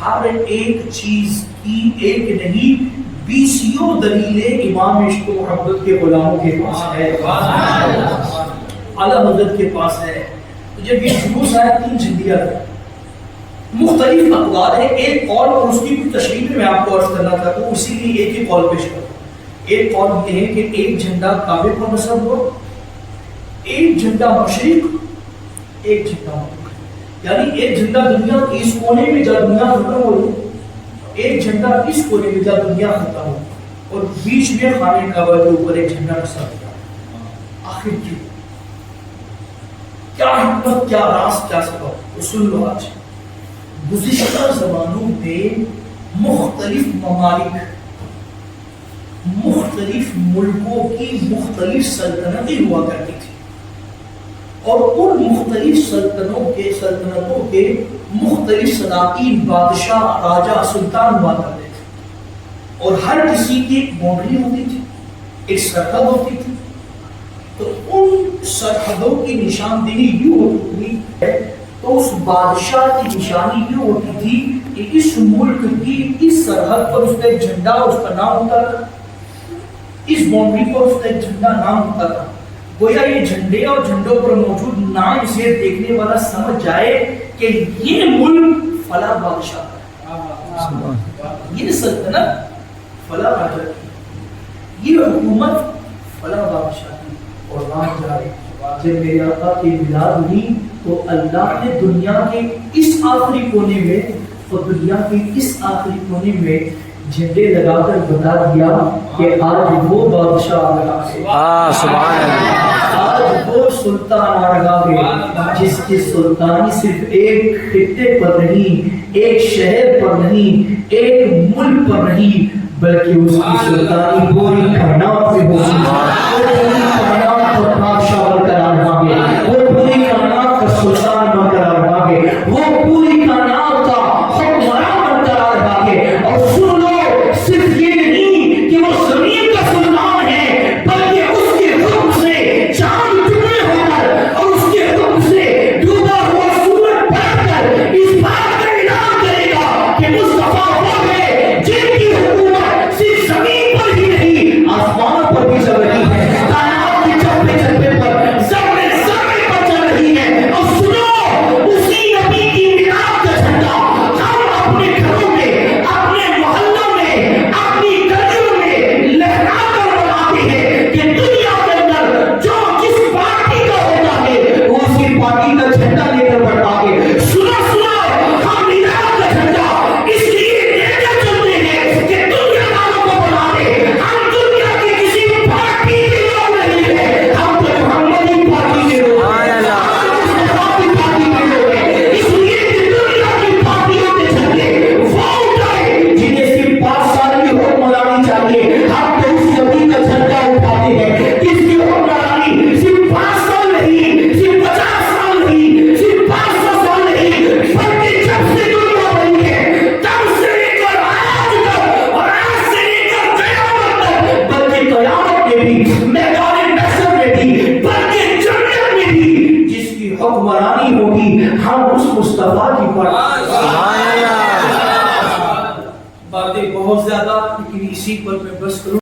ہر ایک چیز کی ایک نہیں 20 دلیلیں امام عشق و محبت کے غلاموں کے پاس ہے، اعلیٰ حضرت کے پاس ہے. تو جب یہ جلوس آیا 3 جھنڈیاں مختلف اقوال ہے. ایک قول اور اس کی تشریح میں آپ کو عرض کرنا چاہتا ہوں، اسی لیے ایک ہی قول پیش کروں. ایک قول یہ ہے کہ ایک جھنڈا کعبے پر نصب ہو، ایک جھنڈا مشرق، ایک جھنڈا مغرب. یعنی ایک جھنڈا دنیا کی اس کونے میں جب دنیا ختم ہو، ایک جھنڈا اس کونے میں جب دنیا ختم ہو، اور بیچ میں خانے کعبہ کے اوپر ایک جھنڈا نصب کیا. آخر کیوں؟ کیا حکمت، کیا راز، کیا سبب؟ سن لو. آج گزشتہ زمانوں میں مختلف ممالک، مختلف ملکوں کی مختلف سلطنتیں ہوا کرتی تھی، اور ان مختلف سلطنتوں کے مختلف سلاطین، بادشاہ، راجہ، سلطان ہوا کرتے تھے، اور ہر کسی کی ایک باؤنڈری ہوتی تھی، ایک سرحد ہوتی تھی. تو ان سرحدوں کی نشاندہی یوں ہوتی ہے، تو اس بادشاہ کی نشانی یوں ہوتی تھی کہ اس ملک کی اس سرحد پر اس کا ایک جھنڈا، اس کا نام ہوتا تھا، اس باؤنڈری پر اس کا ایک جھنڈا، نام ہوتا تھا. گویا یہ جھنڈے اور جھنڈوں پر موجود نام سے دیکھنے والا سمجھ جائے کہ یہ ملک فلاں بادشاہ کا، یہ سلطنت فلاں راجہ کی، یہ حکومت فلاں بادشاہ کی. اور مان جائے جب میرے آقا کی میلاد ہوئی تو اللہ نے دنیا کے اس آخری کونے میں، اور دنیا کے اس آخری کونے میں جھنڈے لگا کر بتا دیا کہ آج وہ بادشاہ آ رہا ہے، سبحان اللہ، آج وہ سلطان آ رہا ہے جس کی سلطانی صرف ایک خطے پر نہیں، ایک شہر پر نہیں، ایک ملک پر نہیں، بلکہ اس کی سلطانی پوری کائنات میں ہوگی. پوری کائنات پر بادشاہ برقرار رہے گا، وہ پوری کائنات کا سلطان برقرار رہے گا، وہ پوری کائنات کا حکمران برقرار رہے گا. اور سن لو، صرف یہ نہیں کہ وہ زمین کا سلطان ہے، بلکہ اس کے حکم سے چاند ٹکڑے ہو کر، اور اس کے حکم سے ڈوبا ہوا سورج پلٹ کر اس بات کا اعلان کرے گا کہ مصطفیٰ وہ ہے جن کی حکومت صرف زمین پر ہی نہیں، آسمان پر بھی چل رہی ہے، کائنات کے چپے چپے پر، ذرے ذرے پر چل رہی ہے. اور سنو، اسی نبی کی میلاد کا جھنڈا ہم اپنے گھروں میں، اپنے محلوں میں، اپنی گلیوں میں لہرا کر بناتے ہیں کہ دنیا کے اندر جو جس پارٹی کا ہوتا ہے وہ اسی پارٹی کا جھنڈا لے کر بڑھتا ہے. سنو سنو، ہم میلاد کا جھنڈا اس لیے لے کر چلتے ہیں کہ دنیا داروں کو بنا دے. ہم دنیا کی کسی پارٹی کے لوگ نہیں ہیں، ہم تو محمدی پارٹی کے لوگ ہیں، مصطفیٰ کی پارٹی کے لوگ ہیں. اس لیے کہ دنیا کی پارٹیوں کے جھنڈے وہ اٹھائے جنہیں صرف 5 سال کی حکمرانی چاہیے. ہم تو اس نبی کا جھنڈا اٹھاتے ہیں جس کی حکمرانی صرف 5 سال نہیں، صرف 50 سال نہیں، صرف 500 سال نہیں، بلکہ جب سے دنیا بنی ہے تب سے لے کر آج تک، اور آج سے لے کر قیامت تک، بلکہ قیامت میں بھی، میدان محشر میں بھی، بلکہ جنت میں بھی جس کی حکمرانی ہوگی ہم اس مصطفیٰ کی باتیں بہت زیادہ، لیکن اسی پر میں بس کروں.